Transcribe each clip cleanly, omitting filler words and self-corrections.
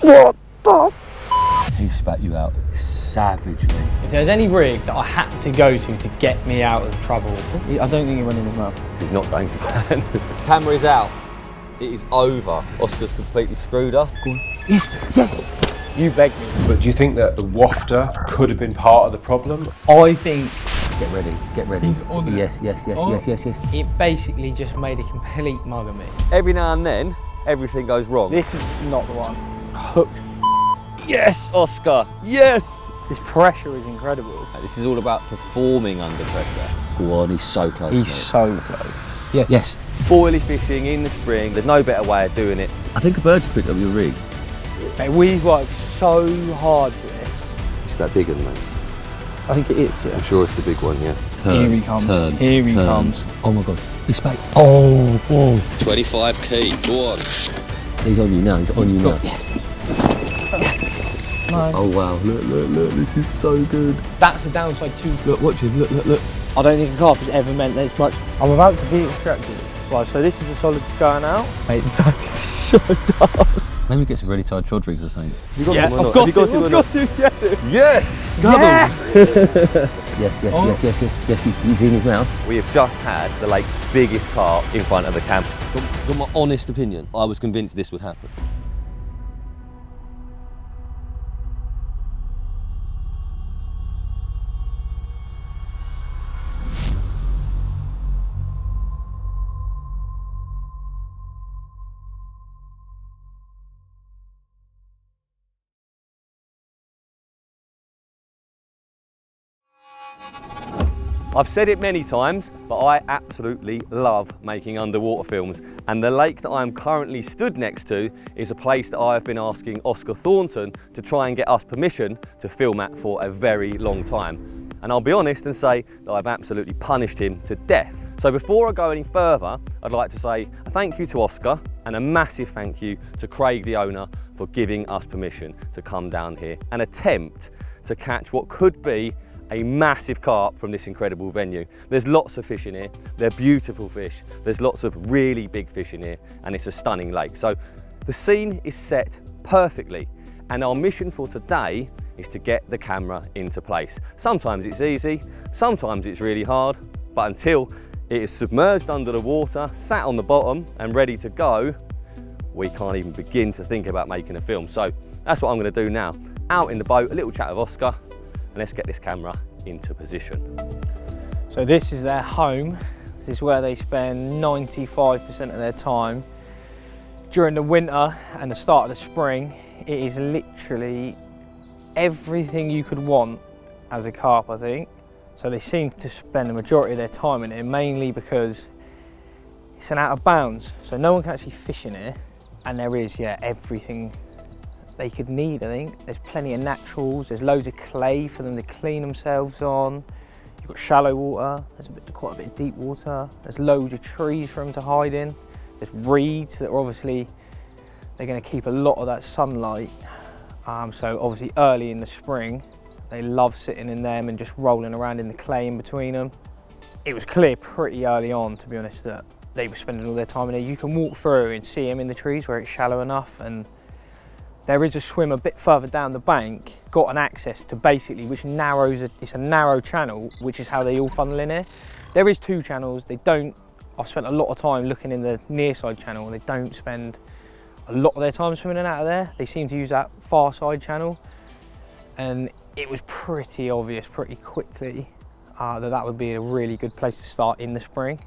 What the? He spat you out savagely. If there's any rig that I had to go to get me out of trouble, I don't think he went in his mouth. He's not going to plan. Camera is out. It is over. Oscar's completely screwed us. Go on. Yes, yes. You begged me. But do you think that the wafter could have been part of the problem? I think... Get ready, get ready. He's on it. Yes, yes, yes, yes, yes, yes. It basically just made a complete mug of me. Every now and then, everything goes wrong. This is not the one. Hooked. Yes, Oscar, yes! This pressure is incredible. This is all about performing under pressure. Go on, he's so close. He's mate. so close. Yes. Yes. Boilie fishing in the spring, there's no better way of doing it. I think a bird's picked up your rig. Mate, we've worked so hard for this. It's that big, isn't it? I think it is, yeah. I'm sure it's the big one, yeah. Here he comes. Turn, Here he turn. comes. Oh my God, he's back. Oh, whoa. 25 key, go on. He's on you now, he's on you now. Yes. No. Oh wow, look, this is so good. That's the downside too. Look, watch him, look. I don't think a carp has ever meant this much. I'm about to be extracted. Right, so this is the solids going out. Mate, that is so dark. Maybe get some really tight trod rigs or something. You got Yeah, him or I've not? got Have you to, him or I've not? got to, yeah. Yes! Yes, he's in his mouth. We have just had the lake's biggest carp in front of the camp. Got my honest opinion, I was convinced this would happen. I've said it many times, but I absolutely love making underwater films. And the lake that I am currently stood next to is a place that I have been asking Oscar Thornton to try and get us permission to film at for a very long time. And I'll be honest and say that I've absolutely punished him to death. So before I go any further, I'd like to say a thank you to Oscar and a massive thank you to Craig, the owner, for giving us permission to come down here and attempt to catch what could be a massive carp from this incredible venue. There's lots of fish in here, they're beautiful fish, there's lots of really big fish in here, and it's a stunning lake. So the scene is set perfectly, and our mission for today is to get the camera into place. Sometimes it's easy, sometimes it's really hard, but until it is submerged under the water, sat on the bottom and ready to go, we can't even begin to think about making a film. So that's what I'm going to do now. Out in the boat, a little chat with Oscar, and let's get this camera into position. So this is their home. This is where they spend 95% of their time. During the winter and the start of the spring, it is literally everything you could want as a carp, I think. So they seem to spend the majority of their time in here, mainly because it's an out of bounds. So no one can actually fish in here. And there is, yeah, everything they could need, I think. There's plenty of naturals, there's loads of clay for them to clean themselves on. You've got shallow water, there's quite a bit of deep water. There's loads of trees for them to hide in. There's reeds that are obviously, they're gonna keep a lot of that sunlight. So obviously early in the spring, they love sitting in them and just rolling around in the clay in between them. It was clear pretty early on, to be honest, that they were spending all their time in there. You can walk through and see them in the trees where it's shallow enough, and there is a swim a bit further down the bank, got an access to basically, which narrows, it's a narrow channel, which is how they all funnel in here. There is two channels, I've spent a lot of time looking in the near side channel, and they don't spend a lot of their time swimming in and out of there. They seem to use that far side channel, and it was pretty obvious pretty quickly that would be a really good place to start in the spring.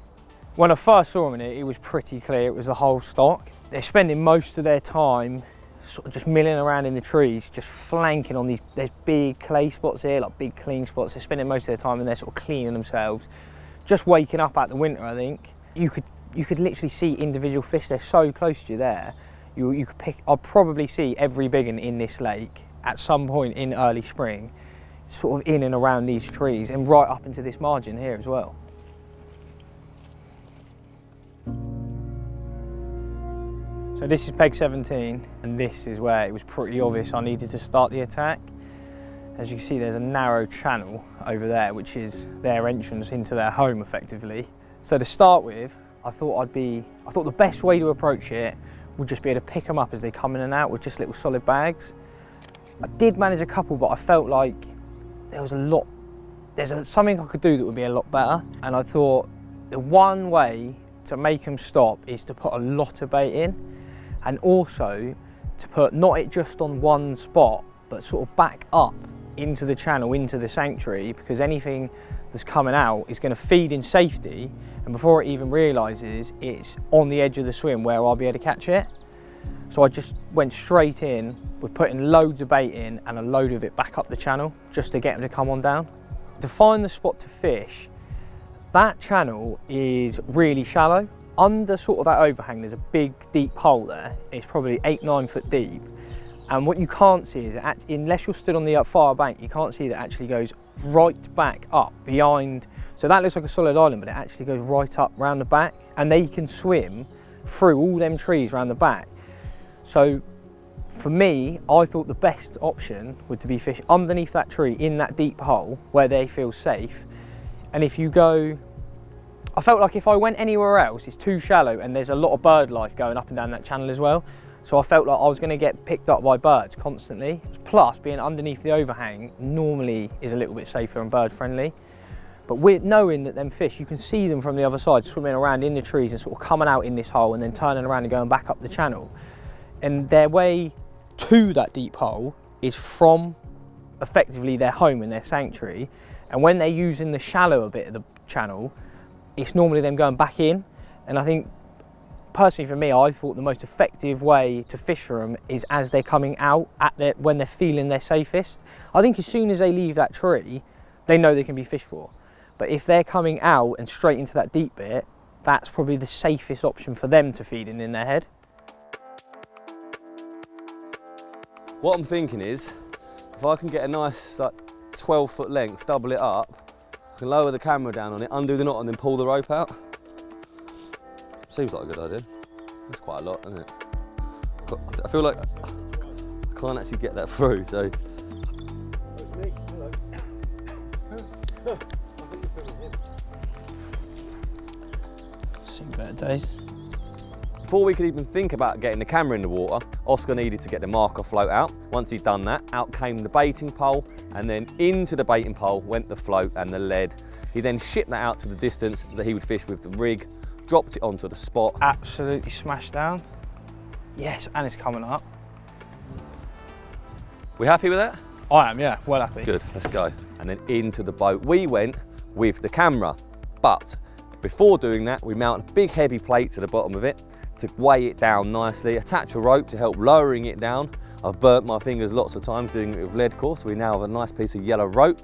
When I first saw them in it was pretty clear it was the whole stock. They're spending most of their time sort of just milling around in the trees, just flanking on there's big clay spots here, like big clean spots. They're spending most of their time and they're sort of cleaning themselves, just waking up out the winter, I think. You could literally see individual fish, they're so close to you there. You could pick, I'd probably see every big one in this lake at some point in early spring, sort of in and around these trees and right up into this margin here as well. So this is peg 17, and this is where it was pretty obvious I needed to start the attack. As you can see, there's a narrow channel over there, which is their entrance into their home, effectively. So to start with, I thought the best way to approach it would just be able to pick them up as they come in and out with just little solid bags. I did manage a couple, but I felt like there was a lot, something I could do that would be a lot better. And I thought the one way to make them stop is to put a lot of bait in, and also to put not it just on one spot, but sort of back up into the channel, into the sanctuary, because anything that's coming out is going to feed in safety, and before it even realises it's on the edge of the swim where I'll be able to catch it. So I just went straight in with putting loads of bait in and a load of it back up the channel just to get them to come on down. To find the spot to fish, that channel is really shallow. Under sort of that overhang, there's a big deep hole there. It's probably 8-9 foot deep. And what you can't see is, unless you're stood on the far bank, you can't see that it actually goes right back up behind. So that looks like a solid island, but it actually goes right up round the back, and they can swim through all them trees round the back. So for me, I thought the best option would to be fish underneath that tree in that deep hole where they feel safe. And if you go, I felt like if I went anywhere else, it's too shallow and there's a lot of bird life going up and down that channel as well. So I felt like I was going to get picked up by birds constantly. Plus, being underneath the overhang normally is a little bit safer and bird friendly. But with knowing that them fish, you can see them from the other side swimming around in the trees and sort of coming out in this hole and then turning around and going back up the channel. And their way to that deep hole is from effectively their home and their sanctuary. And when they're using the shallower bit of the channel, it's normally them going back in. And I think, personally for me, I thought the most effective way to fish for them is as they're coming out when they're feeling their safest. I think as soon as they leave that tree, they know they can be fished for. But if they're coming out and straight into that deep bit, that's probably the safest option for them to feed in their head. What I'm thinking is, if I can get a nice like 12 foot length, double it up, I can lower the camera down on it, undo the knot and then pull the rope out. Seems like a good idea. That's quite a lot, isn't it? I feel like I can't actually get that through, so. Seen better days. Before we could even think about getting the camera in the water, Oscar needed to get the marker float out. Once he'd done that, out came the baiting pole, and then into the baiting pole went the float and the lead. He then shipped that out to the distance that he would fish with the rig, dropped it onto the spot. Absolutely smashed down. Yes, and it's coming up. We happy with that? I am, yeah, well happy. Good, let's go. And then into the boat we went with the camera. But before doing that, we mount a big heavy plate to the bottom of it to weigh it down nicely, attach a rope to help lowering it down. I've burnt my fingers lots of times doing it with lead course. We now have a nice piece of yellow rope,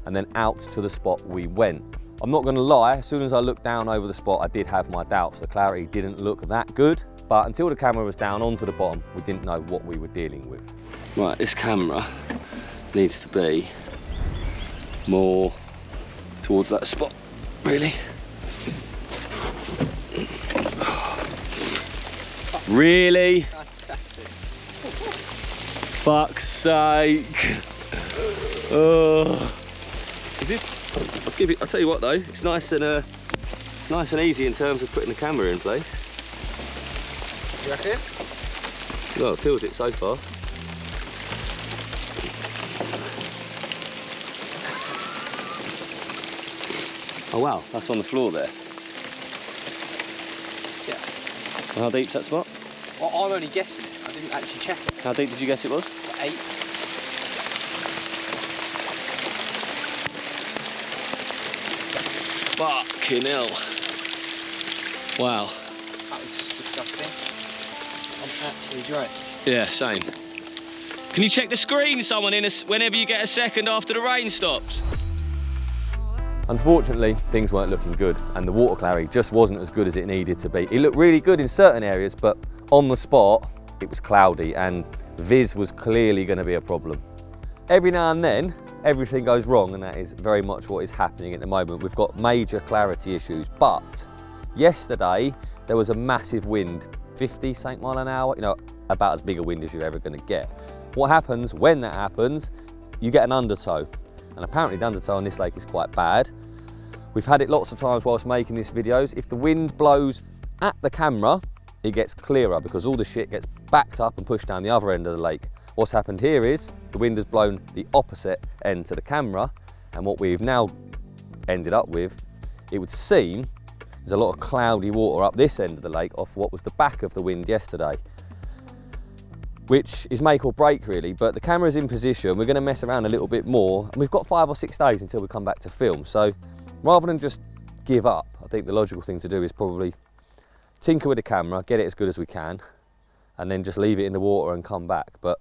and then out to the spot we went. I'm not gonna lie, as soon as I looked down over the spot, I did have my doubts. The clarity didn't look that good, but until the camera was down onto the bottom, we didn't know what we were dealing with. Right, this camera needs to be more towards that spot, really. Really? Fantastic. Fuck's sake. Is this? I'll tell you what though, it's nice and easy in terms of putting the camera in place. You reckon? Well, it feels it so far. Oh wow, that's on the floor there. Yeah. How deep's that spot? Well, I'm only guessing it. I didn't actually check it. How deep did you guess it was? 8. Fucking hell. Wow. That was disgusting. I'm actually drenched. Yeah, same. Can you check the screen, someone, whenever you get a second after the rain stops? Unfortunately, things weren't looking good, and the water clarity just wasn't as good as it needed to be. It looked really good in certain areas, but on the spot, it was cloudy, and viz was clearly going to be a problem. Every now and then, everything goes wrong, and that is very much what is happening at the moment. We've got major clarity issues, but yesterday there was a massive wind, 50 something mile an hour, you know, about as big a wind as you're ever going to get. What happens when that happens, you get an undertow, and apparently the undertow on this lake is quite bad. We've had it lots of times whilst making these videos. If the wind blows at the camera, it gets clearer because all the shit gets backed up and pushed down the other end of the lake. What's happened here is the wind has blown the opposite end to the camera, and what we've now ended up with, it would seem, is a lot of cloudy water up this end of the lake off what was the back of the wind yesterday, which is make or break really. But the camera's in position, we're going to mess around a little bit more, and we've got 5 or 6 days until we come back to film. So rather than just give up, I think the logical thing to do is probably tinker with the camera, get it as good as we can, and then just leave it in the water and come back. But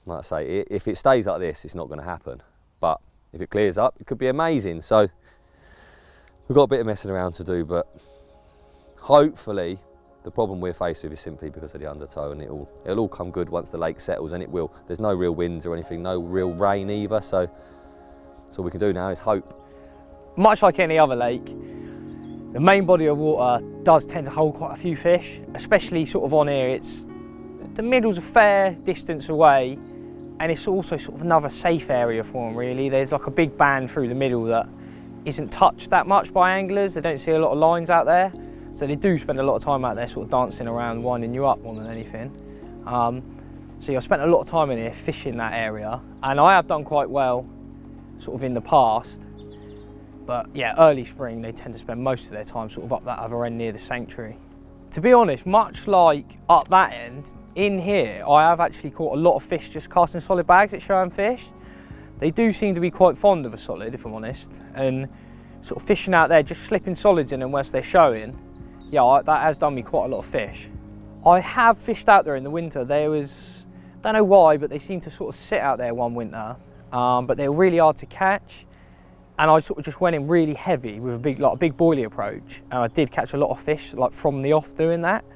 like I say, if it stays like this, it's not going to happen. But if it clears up, it could be amazing. So we've got a bit of messing around to do, but hopefully the problem we're faced with is simply because of the undertow, and it'll all come good once the lake settles, and it will. There's no real winds or anything, no real rain either, so all we can do now is hope. Much like any other lake, the main body of water does tend to hold quite a few fish, especially sort of on here. The middle's a fair distance away, and it's also sort of another safe area for them really. There's like a big band through the middle that isn't touched that much by anglers. They don't see a lot of lines out there, so they do spend a lot of time out there sort of dancing around, winding you up more than anything. So yeah, I've spent a lot of time in here fishing that area, and I have done quite well sort of in the past. But yeah, early spring, they tend to spend most of their time sort of up that other end near the sanctuary. To be honest, much like up that end, in here, I have actually caught a lot of fish just casting solid bags at showing fish. They do seem to be quite fond of a solid, if I'm honest, and sort of fishing out there, just slipping solids in them whilst they're showing, yeah, that has done me quite a lot of fish. I have fished out there in the winter. There was, I don't know why, but they seemed to sort of sit out there one winter, but they were really hard to catch. And I sort of just went in really heavy with a big boilie approach, and I did catch a lot of fish like from the off doing that.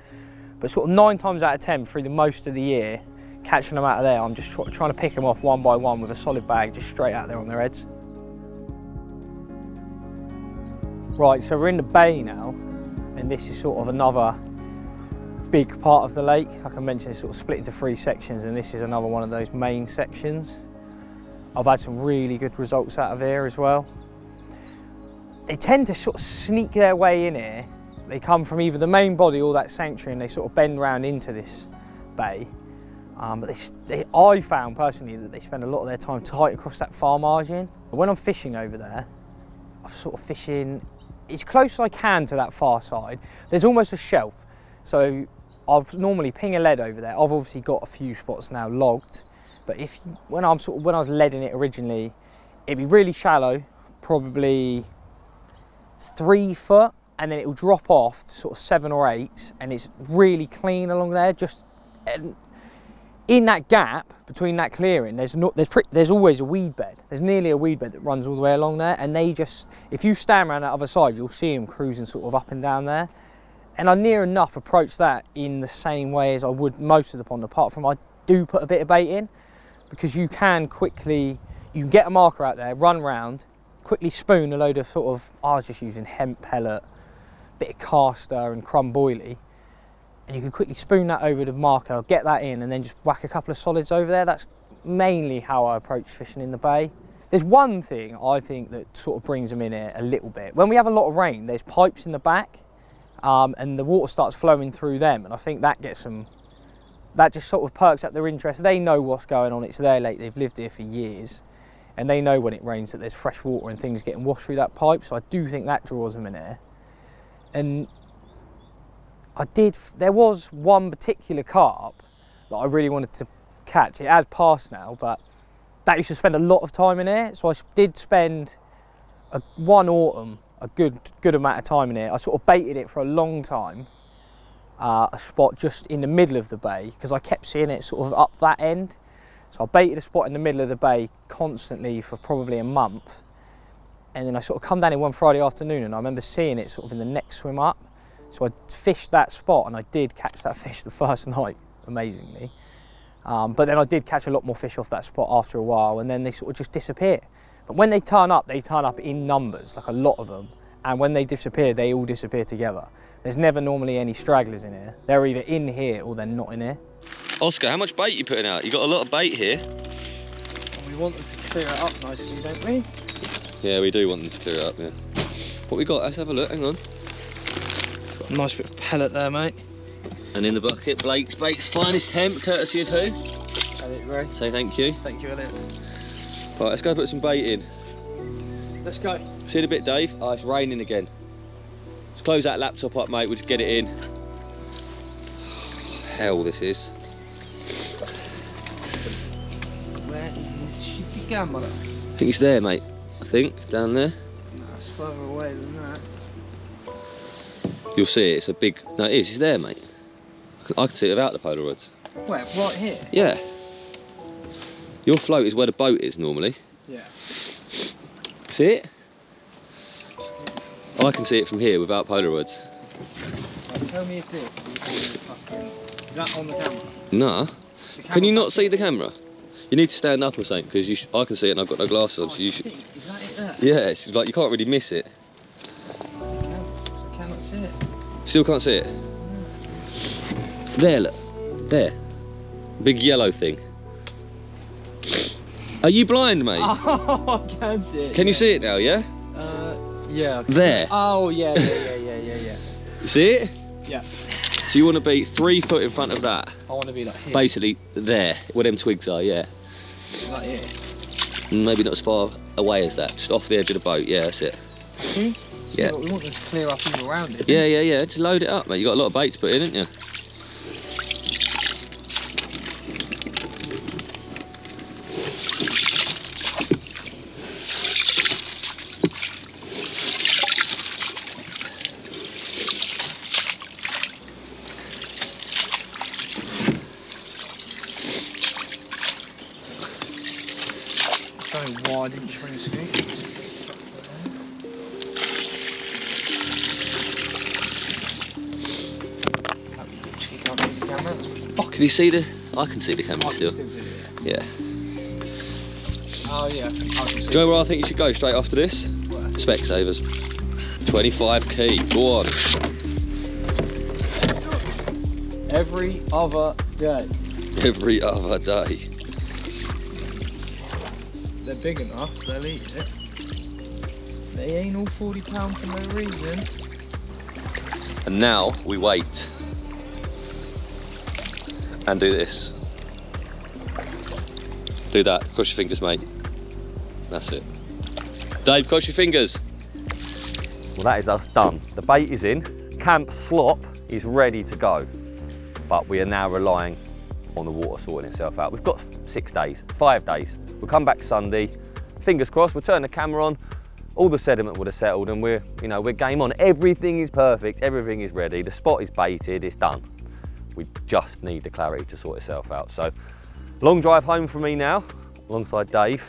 But sort of 9 times out of 10 through the most of the year, catching them out of there, I'm just trying to pick them off one by one with a solid bag, just straight out there on their heads. Right, so we're in the bay now, and this is sort of another big part of the lake. Like I mentioned, it's sort of split into 3 sections, and this is another one of those main sections. I've had some really good results out of here as well. They tend to sort of sneak their way in here. They come from either the main body or that sanctuary, and they sort of bend round into this bay. But I found personally that they spend a lot of their time tight across that far margin. When I'm fishing over there, I'm sort of fishing as close as I can to that far side. There's almost a shelf, so I'll normally ping a lead over there. I've obviously got a few spots now logged, but when I was leading it originally, it'd be really shallow, probably 3 foot, and then it'll drop off to sort of 7 or 8, and it's really clean along there. Just in that gap between that clearing, there's always a weed bed. There's nearly a weed bed that runs all the way along there, and if you stand around that other side, you'll see them cruising sort of up and down there. And I near enough approach that in the same way as I would most of the pond, apart from I do put a bit of bait in, because you can get a marker out there, run round, quickly spoon a load of I was just using hemp pellet, bit of caster and crumb boilie, and you can quickly spoon that over the marker, get that in, and then just whack a couple of solids over there. That's mainly how I approach fishing in the bay. There's one thing I think that sort of brings them in here a little bit. When we have a lot of rain, there's pipes in the back, and the water starts flowing through them, and I think that gets them, that just sort of perks up their interest. They know what's going on, it's their lake, they've lived here for years, and they know when it rains that there's fresh water and things getting washed through that pipe, so I do think that draws them in here. And there was one particular carp that I really wanted to catch. It has passed now, but that used to spend a lot of time in here, so I did spend one autumn a good amount of time in here. I sort of baited it for a long time, a spot just in the middle of the bay, because I kept seeing it sort of up that end. So I baited a spot in the middle of the bay constantly for probably a month, and then I sort of come down in one Friday afternoon, and I remember seeing it sort of in the next swim up. So I fished that spot, and I did catch that fish the first night, amazingly. But then I did catch a lot more fish off that spot after a while, and then they sort of just disappear. But when they turn up in numbers, like a lot of them, and when they disappear, they all disappear together. There's never normally any stragglers in here. They're either in here or they're not in here. Oscar, how much bait are you putting out? You got a lot of bait here. And we want them to clear it up nicely, don't we? Yeah, we do want them to clear it up, yeah. What we got? Let's have a look, hang on. Got Nice bit of pellet there, mate. And in the bucket, Blake's bait's finest hemp, courtesy of who? Elliot Ray. Say thank you. Thank you, Elliot. Right, let's go put some bait in. Let's go. See you in a bit, Dave. Oh, it's raining again. Let's close that laptop up, mate. We'll just get it in. Hell, this is. Where is this shitty camera? I think it's there, mate. I think, down there. No, it's further away than that. You'll see it, it's a big... No, it is, it's there, mate. I can see it without the Polaroids. Where? Right here? Yeah. Your float is where the boat is normally. Yeah. See it? I can see it from here without Polaroids. Right, tell me if this is fucking... Is that on the camera? Nah. Can you not see the camera? You need to stand up or something, because I can see it and I've got no glasses on, so you should... Is that it there? Yeah, it's like you can't really miss it. I cannot see it. Still can't see it? There, look. There. Big yellow thing. Are you blind, mate? Oh, I can see it. Can you see it now, yeah? Yeah. There. Oh, yeah. You see it? Yeah. So you want to be 3 foot in front of that? I want to be like here. Basically, there, where them twigs are, yeah. Like here. Maybe not as far away as that, just off the edge of the boat, yeah, that's it. See? Yeah. But we want to clear up all around it. Yeah, just load it up, mate. You got a lot of bait to put in, haven't you? I don't know why I didn't just ring a scoop. Can you see the... I can see the camera still. Yeah. Oh yeah, I can see. Do you know where I think you should go straight after this? Where? Specsavers. 25 key, go on. Every other day. Every other day. They're big enough, they'll eat it. They ain't all £40 for no reason. And now we wait. And do this. Do that, cross your fingers, mate. That's it. Dave, cross your fingers. Well, that is us done. The bait is in, camp slop is ready to go. But we are now relying on the water sorting itself out. We've got 6 days, 5 days. We'll come back Sunday, fingers crossed, we'll turn the camera on, all the sediment would have settled and we're game on. Everything is perfect, everything is ready, the spot is baited, it's done. We just need the clarity to sort itself out. So, long drive home for me now, alongside Dave.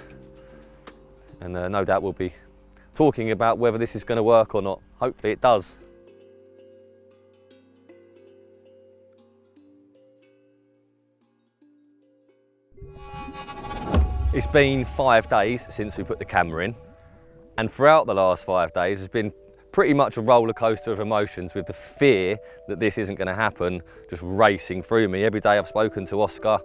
And no doubt we'll be talking about whether this is going to work or not. Hopefully it does. It's been 5 days since we put the camera in, and throughout the last 5 days, it's been pretty much a roller coaster of emotions with the fear that this isn't going to happen just racing through me. Every day I've spoken to Oscar,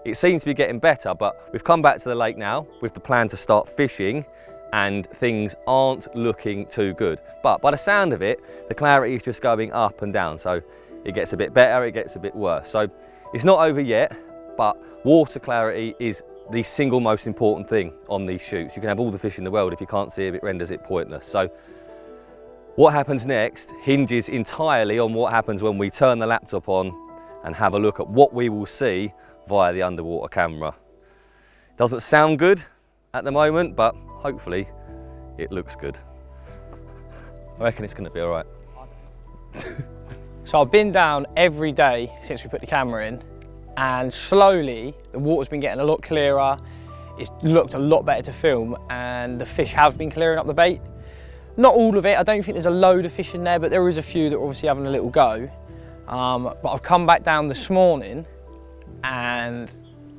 it seems to be getting better, but we've come back to the lake now with the plan to start fishing and things aren't looking too good. But by the sound of it, the clarity is just going up and down. So it gets a bit better, it gets a bit worse. So it's not over yet, but water clarity is the single most important thing on these shoots. You can have all the fish in the world, if you can't see it, it renders it pointless. So what happens next hinges entirely on what happens when we turn the laptop on and have a look at what we will see via the underwater camera. Doesn't sound good at the moment, but hopefully it looks good. I reckon it's going to be all right. So I've been down every day since we put the camera in, and slowly the water's been getting a lot clearer. It's looked a lot better to film, and the fish have been clearing up the bait. Not all of it, I don't think there's a load of fish in there, but there is a few that are obviously having a little go. But I've come back down this morning, and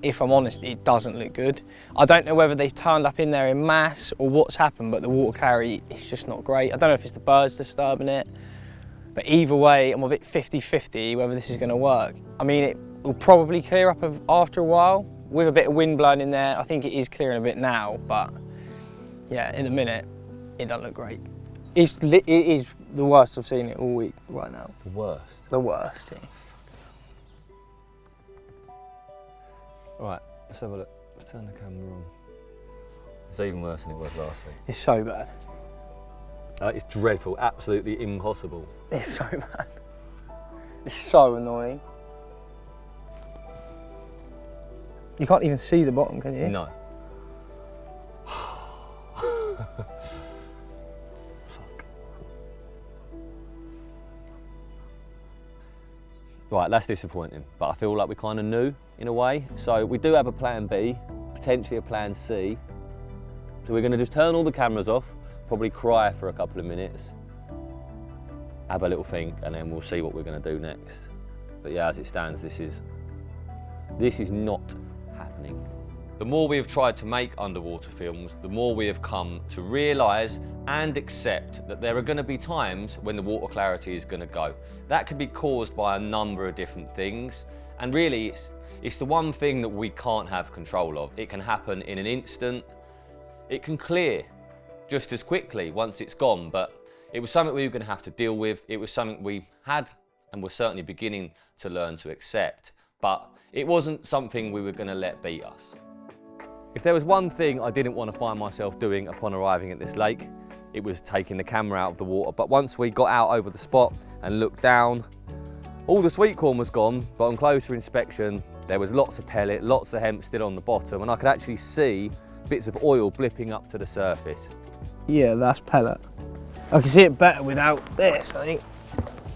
if I'm honest, it doesn't look good. I don't know whether they've turned up in there in mass or what's happened, but the water clarity is just not great. I don't know if it's the birds disturbing it, but either way, I'm a bit 50-50 whether this is going to work. I mean, it will probably clear up after a while with a bit of wind blowing in there. I think it is clearing a bit now, but yeah, in a minute, it doesn't look great. It is the worst I've seen it all week right now. The worst. The worst, yeah. Right, let's have a look. Let's turn the camera on. It's even worse than it was last week. It's so bad. It's dreadful, absolutely impossible. It's so bad. It's so annoying. You can't even see the bottom, can you? No. Right, that's disappointing, but I feel like we kind of knew in a way. So we do have a plan B, potentially a plan C. So we're going to just turn all the cameras off, probably cry for a couple of minutes, have a little think, and then we'll see what we're going to do next. But yeah, as it stands, this is not happening. The more we have tried to make underwater films, the more we have come to realise and accept that there are going to be times when the water clarity is going to go. That could be caused by a number of different things, and really it's the one thing that we can't have control of. It can happen in an instant. It can clear just as quickly once it's gone, but it was something we were going to have to deal with. It was something we had and were certainly beginning to learn to accept, but it wasn't something we were going to let beat us. If there was one thing I didn't want to find myself doing upon arriving at this lake, it was taking the camera out of the water. But once we got out over the spot and looked down, all the sweet corn was gone, but on closer inspection, there was lots of pellet, lots of hemp still on the bottom, and I could actually see bits of oil blipping up to the surface. Yeah, that's pellet. I can see it better without this, I think.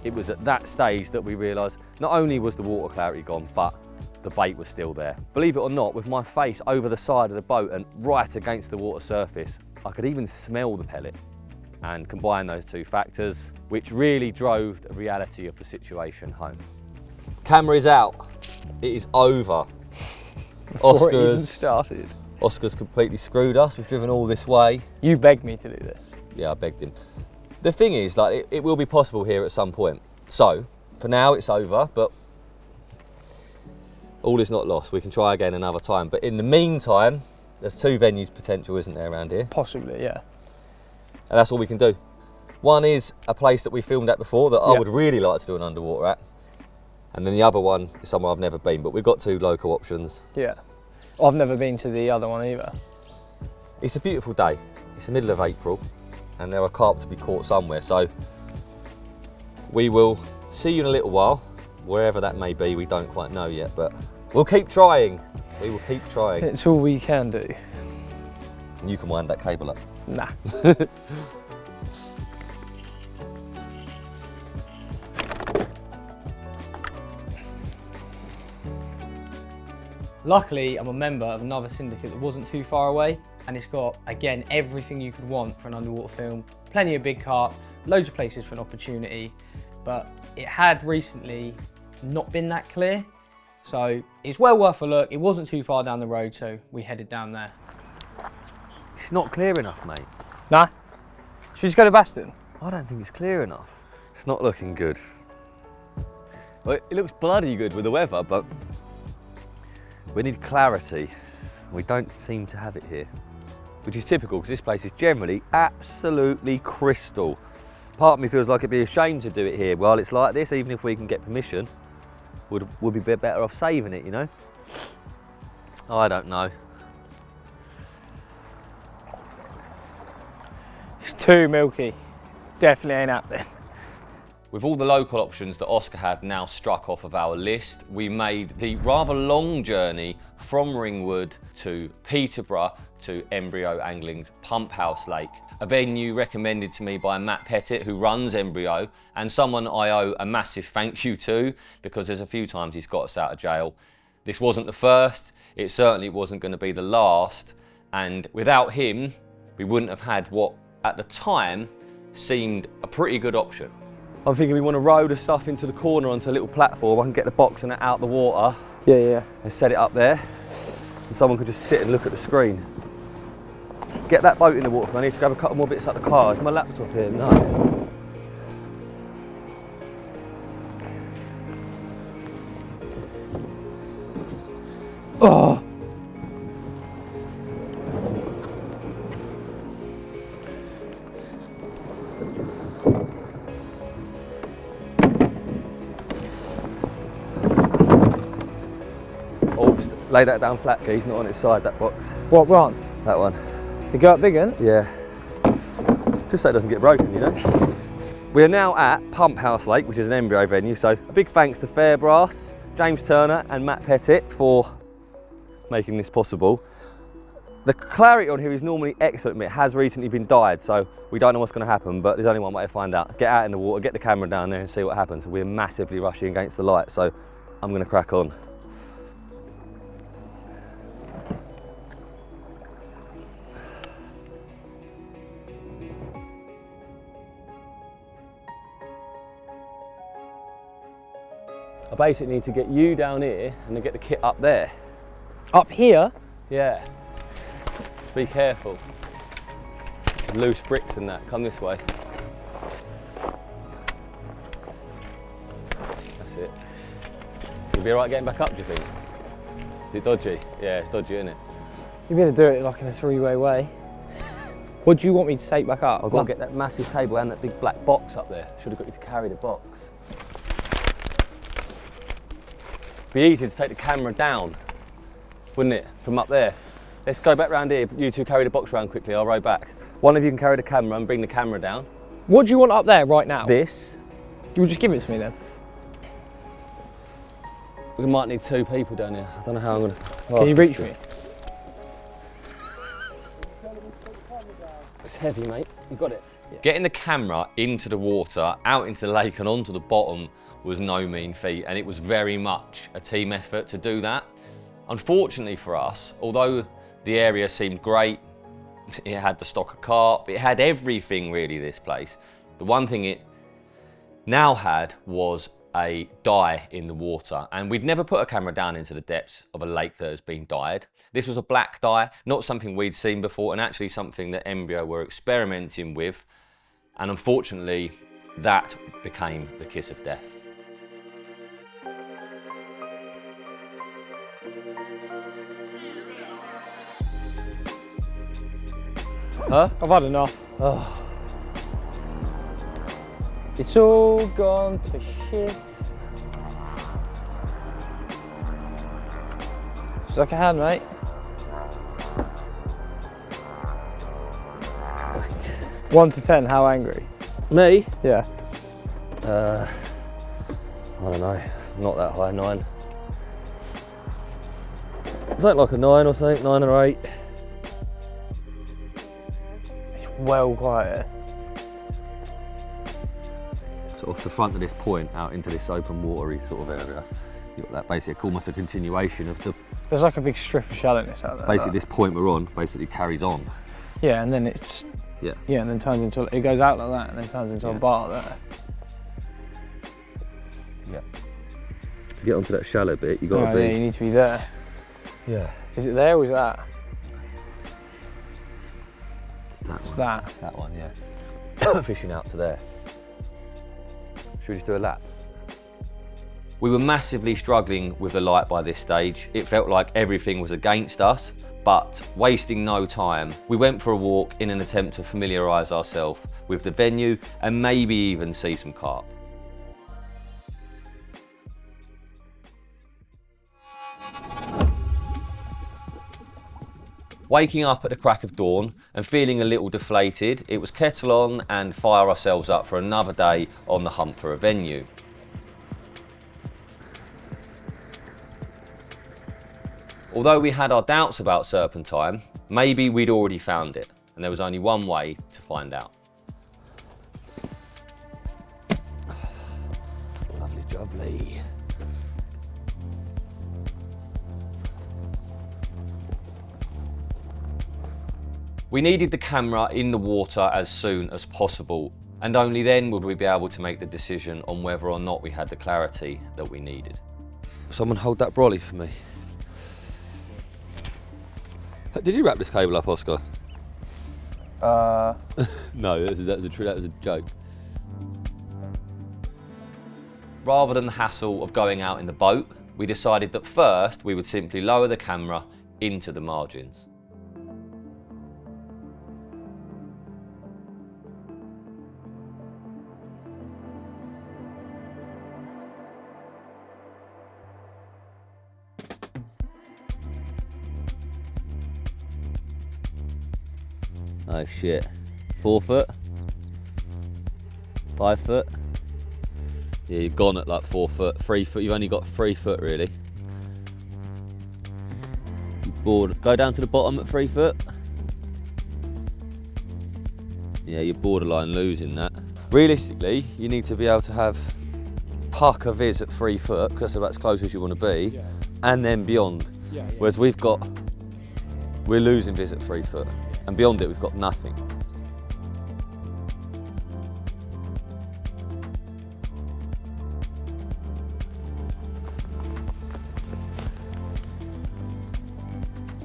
It was at that stage that we realised not only was the water clarity gone, but the bait was still there. Believe it or not, with my face over the side of the boat and right against the water surface, I could even smell the pellet. And combine those two factors, which really drove the reality of the situation home. Camera is out. It is over. Before it even started. Oscar's completely screwed us. We've driven all this way. You begged me to do this. Yeah, I begged him. The thing is, like, it will be possible here at some point. So, for now it's over, but all is not lost. We can try again another time. But in the meantime, there's two venues potential, isn't there, around here? Possibly, yeah. And that's all we can do. One is a place that we filmed at before that I would really like to do an underwater at. And then the other one is somewhere I've never been, but we've got two local options. Yeah. I've never been to the other one either. It's a beautiful day. It's the middle of April and there are carp to be caught somewhere. So we will see you in a little while, wherever that may be. We don't quite know yet, but we'll keep trying. We will keep trying. It's all we can do. And you can wind that cable up. Nah. Luckily, I'm a member of another syndicate that wasn't too far away, and it's got, again, everything you could want for an underwater film. Plenty of big carp, loads of places for an opportunity, but it had recently not been that clear, so it's well worth a look. It wasn't too far down the road, so we headed down there. It's not clear enough, mate. Nah? Should we just go to Baston? I don't think it's clear enough. It's not looking good. Well, it looks bloody good with the weather, but we need clarity. We don't seem to have it here, which is typical because this place is generally absolutely crystal. Part of me feels like it'd be a shame to do it here while it's like this, even if we can get permission. Would be a bit better off saving it, you know? I don't know. It's too milky. Definitely ain't happening. With all the local options that Oscar had now struck off of our list, we made the rather long journey from Ringwood to Peterborough to Embryo Angling's Pump House Lake, a venue recommended to me by Matt Pettit, who runs Embryo, and someone I owe a massive thank you to, because there's a few times he's got us out of jail. This wasn't the first, it certainly wasn't going to be the last, and without him, we wouldn't have had what, at the time, seemed a pretty good option. I'm thinking we want to row the stuff into the corner onto a little platform. I can get the box and it out the water. Yeah. And set it up there. And someone could just sit and look at the screen. Get that boat in the water. I need to grab a couple more bits out the car. Is my laptop here? No. Oh. Lay that down flat, Keys, not on its side, that box. What one? That one. The Carp big one? Yeah. Just so it doesn't get broken, you know. We are now at Pump House Lake, which is an embryo venue, so a big thanks to Fairbrass, James Turner and Matt Pettit for making this possible. The clarity on here is normally excellent, but it has recently been dyed, so we don't know what's going to happen, but there's only one way to find out. Get out in the water, get the camera down there and see what happens. We're massively rushing against the light, so I'm going to crack on. I basically need to get you down here and then get the kit up there. Up here? Yeah. Just be careful. Loose bricks and that. Come this way. That's it. You'll be alright getting back up, do you think? Is it dodgy? Yeah, it's dodgy, isn't it? You better do it like in a three-way way. What do you want me to take back up? I've got to get that massive table and that big black box up there. Should have got you to carry the box. Be easy to take the camera down, wouldn't it, from up there? Let's go back round here, you two carry the box round quickly, I'll row back. One of you can carry the camera and bring the camera down. What do you want up there right now? This. You will just give it to me then? We might need 2 people down here. I don't know how I'm going to... Can you reach me? It's heavy, mate, you got it. Yeah. Getting the camera into the water, out into the lake and onto the bottom was no mean feat, and it was very much a team effort to do that. Unfortunately for us, although the area seemed great, it had the stock of carp, it had everything really, this place. The one thing it now had was a dye in the water, and we'd never put a camera down into the depths of a lake that has been dyed. This was a black dye, not something we'd seen before, and actually something that Embryo were experimenting with, and unfortunately that became the kiss of death. Huh? I've had enough. Oh. It's all gone to shit. It's like a hand, mate. One to 10, how angry? Me? Yeah. I don't know, not that high, 9. It's like a 9 or something, 9 or 8. Well quiet. So off the front of this point, out into this open watery sort of area, you've got that basically almost a continuation of the... There's like a big strip of shallowness out there. Basically this point we're on basically carries on. Yeah, and then it's... Yeah. Yeah, and then turns into... It goes out like that and then turns into a bar there. Yeah. To get onto that shallow bit, you've got to be... Yeah, you need to be there. Yeah. Is it there or is that? That It's one. that. That one, yeah. Fishing out to there. Should we just do a lap? We were massively struggling with the light by this stage. It felt like everything was against us, but wasting no time, we went for a walk in an attempt to familiarise ourselves with the venue and maybe even see some carp. Waking up at the crack of dawn and feeling a little deflated, it was kettle on and fire ourselves up for another day on the hunt for a venue. Although we had our doubts about Serpentine, maybe we'd already found it, and there was only one way to find out. Lovely jubbly. We needed the camera in the water as soon as possible, and only then would we be able to make the decision on whether or not we had the clarity that we needed. Someone hold that brolly for me. Did you wrap this cable up, Oscar? No, that was a joke. Rather than the hassle of going out in the boat, we decided that first we would simply lower the camera into the margins. Oh shit. 4 foot? 5 foot? Yeah, you've gone at like 4 foot, 3 foot. You've only got 3 foot really. Board. Go down to the bottom at 3 foot. Yeah, you're borderline losing that. Realistically, you need to be able to have pucker viz at 3 foot, because that's about as close as you want to be, and then beyond. Whereas we're losing viz at 3 foot, and beyond it we've got nothing.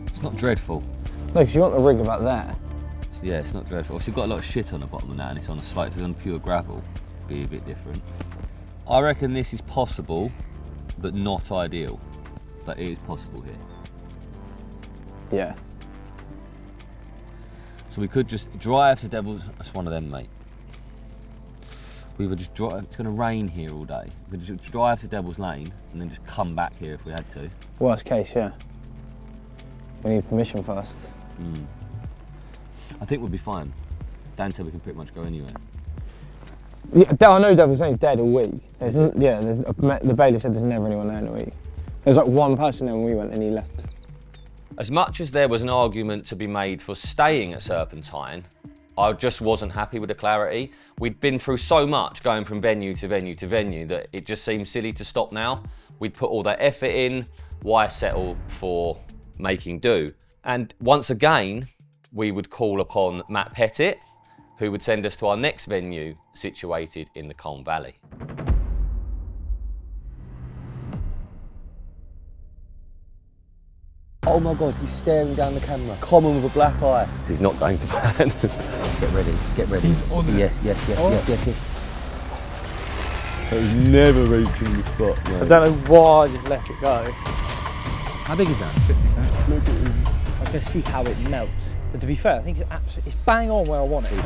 It's not dreadful. No, because you want the rig about there. Yeah, it's not dreadful. Obviously, you've got a lot of shit on the bottom of that, and it's on a slope. If it's on pure gravel, it'd be a bit different. I reckon this is possible, but not ideal. But it is possible here. Yeah. So we could just drive to Devil's. That's one of them, mate. We would just drive. It's going to rain here all day. We could just drive to Devil's Lane and then just come back here if we had to. Worst case, yeah. We need permission first. I think we'll be fine. Dan said we can pretty much go anywhere. Yeah, I know Devil's Lane's dead all week. The bailiff said there's never anyone there in a week. There's like one person there when we went and he left. As much as there was an argument to be made for staying at Serpentine, I just wasn't happy with the clarity. We'd been through so much going from venue to venue to venue that it just seemed silly to stop now. We'd put all that effort in, why settle for making do? And once again, we would call upon Matt Pettit, who would send us to our next venue situated in the Colne Valley. Oh my God, he's staring down the camera. Common with a black eye. He's not going to plan. Get ready, get ready. He's on it. Yes. He's never reaching the spot. No. I don't know why I just let it go. How big is that? 50%. Look at him. I can see how it melts. But to be fair, I think it's bang on where I want it.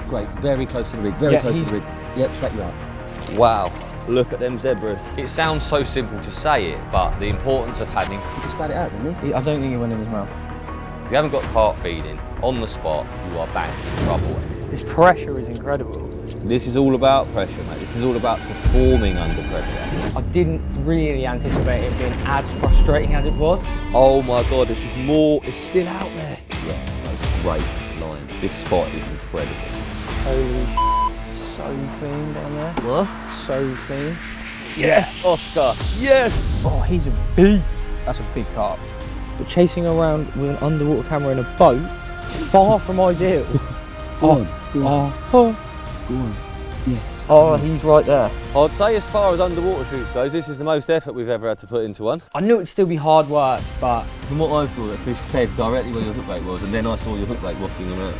Great, very close to the rig, very close to the rig. Yep, straight you up. Wow, look at them zebras. It sounds so simple to say it, but the importance of having... He just spat it out, didn't he? I don't think it went in his mouth. If you haven't got carp feeding on the spot, you are back in trouble. This pressure is incredible. This is all about pressure, mate. This is all about performing under pressure. I didn't really anticipate it being as frustrating as it was. Oh my God, it's just more, it's still out there. Yes, that's a great line. This spot is incredible. Holy sh**, so clean down there. What? So clean. Yes, Oscar, yes! Oh, he's a beast. That's a big carp. But chasing around with an underwater camera in a boat, far from ideal. Go on. Yes. Oh, he's right there. I'd say as far as underwater shoots goes, this is the most effort we've ever had to put into one. I knew it'd still be hard work, but... From what I saw, that fish fed directly where your hook bait was, and then I saw your hook bait wafting him out.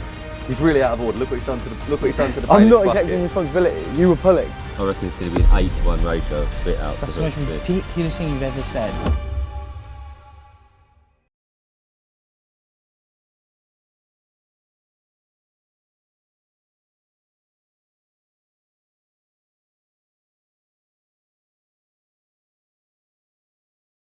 He's really out of order. Look what he's done to the I'm not accepting responsibility. You were pulling. I reckon it's going to be an 8-to-1 ratio of spit out. That's the most ridiculous thing you've ever said.